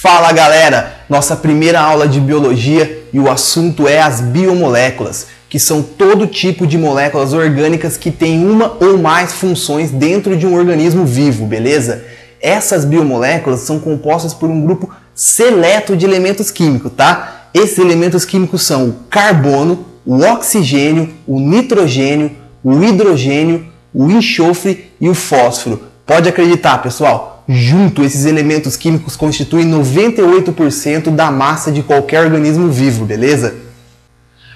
Fala galera, nossa primeira aula de biologia e o assunto é as biomoléculas, que são todo tipo de moléculas orgânicas que têm uma ou mais funções dentro de um organismo vivo, beleza? Essas biomoléculas são compostas por um grupo seleto de elementos químicos, tá? Esses elementos químicos são o carbono, o oxigênio, o nitrogênio, o hidrogênio, o enxofre e o fósforo. Pode acreditar, pessoal, junto esses elementos químicos constituem 98% da massa de qualquer organismo vivo, beleza?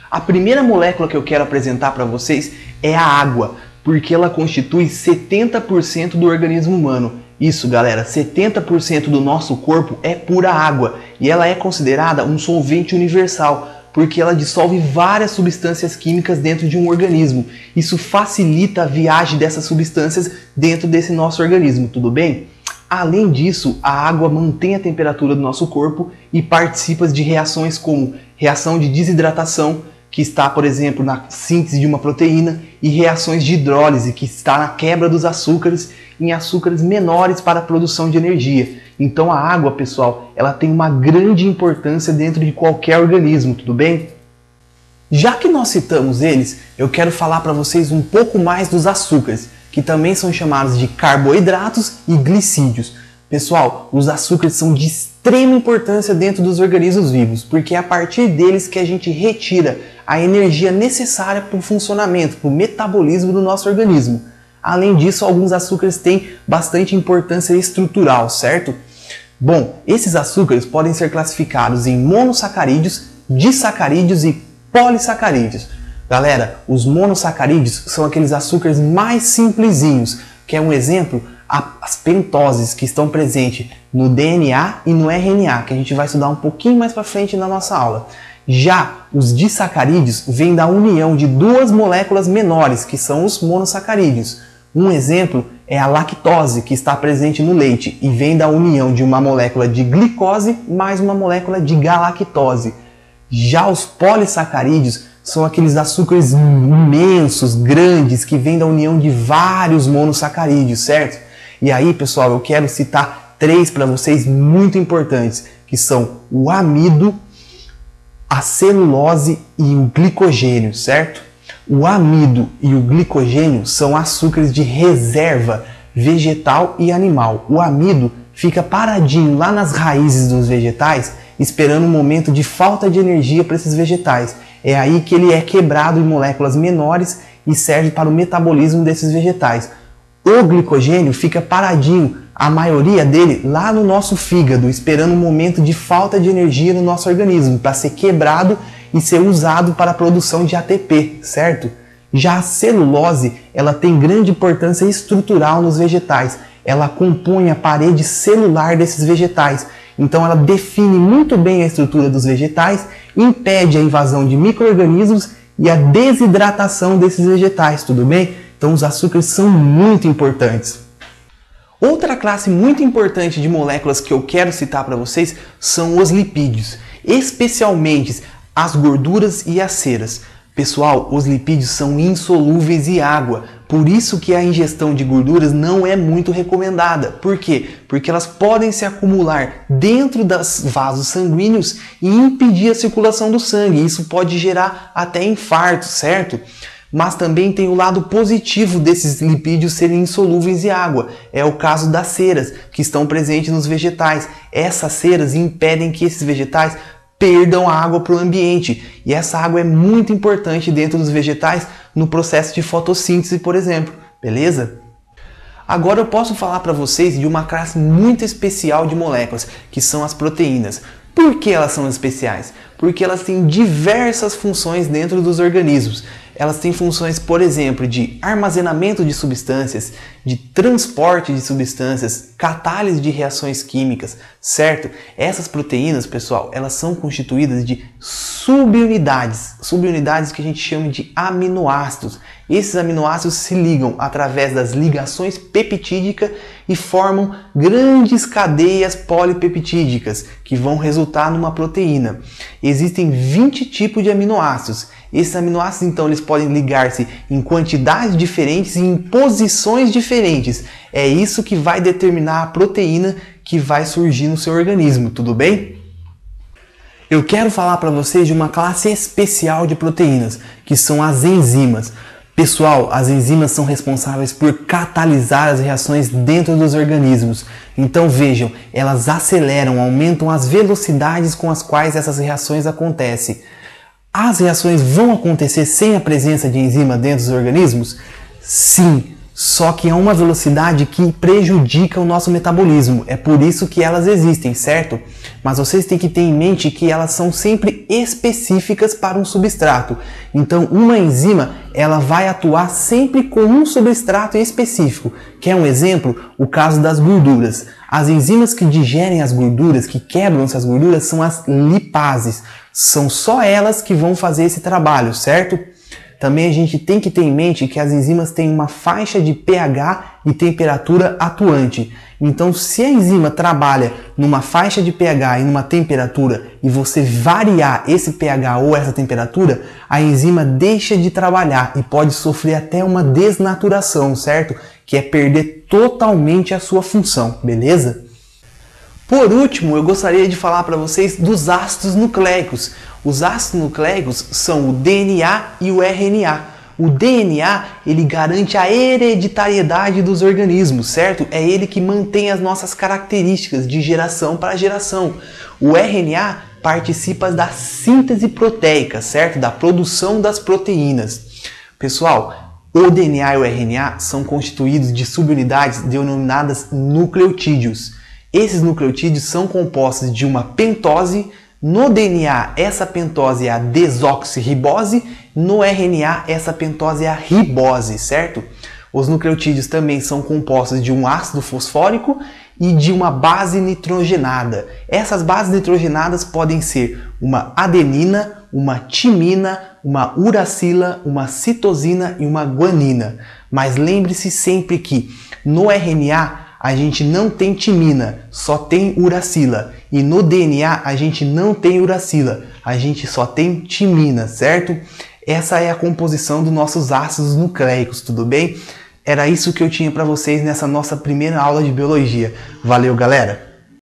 A primeira molécula que eu quero apresentar para vocês é a água, porque ela constitui 70% do organismo humano. Isso, galera, 70% do nosso corpo é pura água e ela é considerada um solvente universal, porque ela dissolve várias substâncias químicas dentro de um organismo. Isso facilita a viagem dessas substâncias dentro desse nosso organismo, tudo bem? Além disso, a água mantém a temperatura do nosso corpo e participa de reações como reação de desidratação, que está, por exemplo, na síntese de uma proteína, e reações de hidrólise, que está na quebra dos açúcares em açúcares menores para a produção de energia. Então a água, pessoal, ela tem uma grande importância dentro de qualquer organismo, tudo bem? Já que nós citamos eles, eu quero falar para vocês um pouco mais dos açúcares, que também são chamados de carboidratos e glicídios. Pessoal, os açúcares são de extrema importância dentro dos organismos vivos, porque é a partir deles que a gente retira a energia necessária para o funcionamento, para o metabolismo do nosso organismo. Além disso, alguns açúcares têm bastante importância estrutural, certo? Bom, esses açúcares podem ser classificados em monossacarídeos, disacarídeos e polissacarídeos. Galera, os monossacarídeos são aqueles açúcares mais simplesinhos, que é um exemplo, as pentoses que estão presentes no DNA e no RNA, que a gente vai estudar um pouquinho mais para frente na nossa aula. Já os disacarídeos vêm da união de duas moléculas menores, que são os monossacarídeos. Um exemplo é a lactose, que está presente no leite e vem da união de uma molécula de glicose mais uma molécula de galactose. Já os polissacarídeos são aqueles açúcares imensos, grandes, que vêm da união de vários monossacarídeos, certo? E aí, pessoal, eu quero citar três para vocês muito importantes, que são o amido, a celulose e o glicogênio, certo? O amido e o glicogênio são açúcares de reserva vegetal e animal. O amido fica paradinho lá nas raízes dos vegetais, esperando um momento de falta de energia para esses vegetais. É aí que ele é quebrado em moléculas menores e serve para o metabolismo desses vegetais. O glicogênio fica paradinho, a maioria dele lá no nosso fígado, esperando um momento de falta de energia no nosso organismo, para ser quebrado e ser usado para a produção de ATP, certo? Já a celulose, ela tem grande importância estrutural nos vegetais. Ela compõe a parede celular desses vegetais. Então ela define muito bem a estrutura dos vegetais, impede a invasão de micro-organismos e a desidratação desses vegetais, tudo bem? Então os açúcares são muito importantes. Outra classe muito importante de moléculas que eu quero citar para vocês são os lipídios, especialmente as gorduras e as ceras. Pessoal, os lipídios são insolúveis em água, por isso que a ingestão de gorduras não é muito recomendada. Por quê? Porque elas podem se acumular dentro dos vasos sanguíneos e impedir a circulação do sangue. Isso pode gerar até infarto, certo? Mas também tem o lado positivo desses lipídios serem insolúveis em água. É o caso das ceras, que estão presentes nos vegetais. Essas ceras impedem que esses vegetais perdam a água para o ambiente. E essa água é muito importante dentro dos vegetais no processo de fotossíntese, por exemplo. Beleza? Agora eu posso falar para vocês de uma classe muito especial de moléculas, que são as proteínas. Por que elas são especiais? Porque elas têm diversas funções dentro dos organismos. Elas têm funções, por exemplo, de armazenamento de substâncias, de transporte de substâncias, catálise de reações químicas, certo? Essas proteínas, pessoal, elas são constituídas de subunidades que a gente chama de aminoácidos. Esses aminoácidos se ligam através das ligações peptídicas e formam grandes cadeias polipeptídicas que vão resultar numa proteína. Existem 20 tipos de aminoácidos. Esses aminoácidos, então, eles podem ligar-se em quantidades diferentes e em posições diferentes. É isso que vai determinar a proteína que vai surgir no seu organismo, tudo bem? Eu quero falar para vocês de uma classe especial de proteínas, que são as enzimas. Pessoal, as enzimas são responsáveis por catalisar as reações dentro dos organismos. Então vejam, elas aceleram, aumentam as velocidades com as quais essas reações acontecem. As reações vão acontecer sem a presença de enzima dentro dos organismos? Sim, só que a uma velocidade que prejudica o nosso metabolismo. É por isso que elas existem, certo? Mas vocês têm que ter em mente que elas são sempre específicas para um substrato. Então, uma enzima, ela vai atuar sempre com um substrato específico. Quer um exemplo? O caso das gorduras. As enzimas que digerem as gorduras, que quebram essas gorduras, são as lipases. São só elas que vão fazer esse trabalho, certo? Também a gente tem que ter em mente que as enzimas têm uma faixa de pH e temperatura atuante. Então, se a enzima trabalha numa faixa de pH e numa temperatura e você variar esse pH ou essa temperatura, a enzima deixa de trabalhar e pode sofrer até uma desnaturação, certo? Que é perder totalmente a sua função, beleza? Por último, eu gostaria de falar para vocês dos ácidos nucleicos. Os ácidos nucleicos são o DNA e o RNA. O DNA, ele garante a hereditariedade dos organismos, certo? É ele que mantém as nossas características de geração para geração. O RNA participa da síntese proteica, certo? Da produção das proteínas. Pessoal, o DNA e o RNA são constituídos de subunidades denominadas nucleotídeos. Esses nucleotídeos são compostos de uma pentose. No DNA, essa pentose é a desoxirribose. No RNA, essa pentose é a ribose, certo? Os nucleotídeos também são compostos de um ácido fosfórico e de uma base nitrogenada. Essas bases nitrogenadas podem ser uma adenina, uma timina, uma uracila, uma citosina e uma guanina. Mas lembre-se sempre que no RNA a gente não tem timina, só tem uracila. E no DNA a gente não tem uracila, a gente só tem timina, certo? Essa é a composição dos nossos ácidos nucleicos, tudo bem? Era isso que eu tinha para vocês nessa nossa primeira aula de biologia. Valeu, galera!